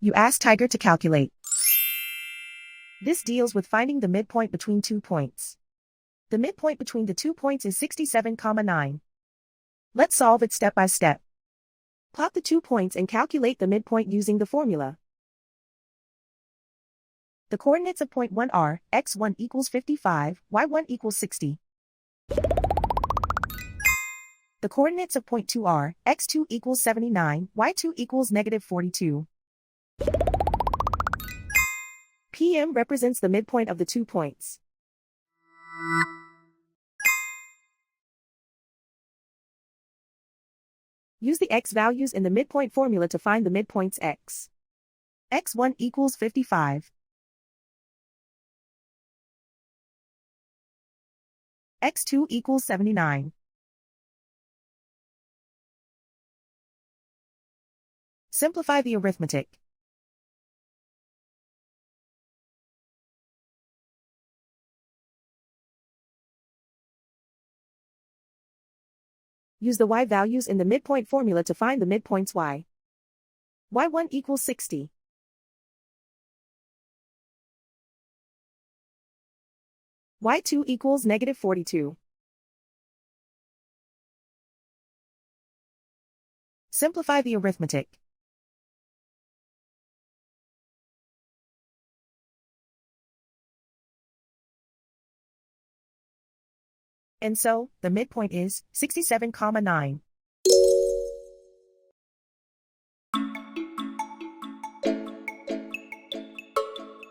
You ask Tiger to calculate. This deals with finding the midpoint between 2 points. The midpoint between the 2 points is 67,9. Let's solve it step by step. Plot the 2 points and calculate the midpoint using the formula. The coordinates of point 1 are x1 equals 55, y1 equals 60. The coordinates of point 2 are x2 equals 79, y2 equals -42. PM represents the midpoint of the 2 points. Use the x values in the midpoint formula to find the midpoints x. x1 equals 55. x2 equals 79. Simplify the arithmetic. Use the y values in the midpoint formula to find the midpoints y. y1 equals 60. y2 equals -42. Simplify the arithmetic. And so, the midpoint is 67,9.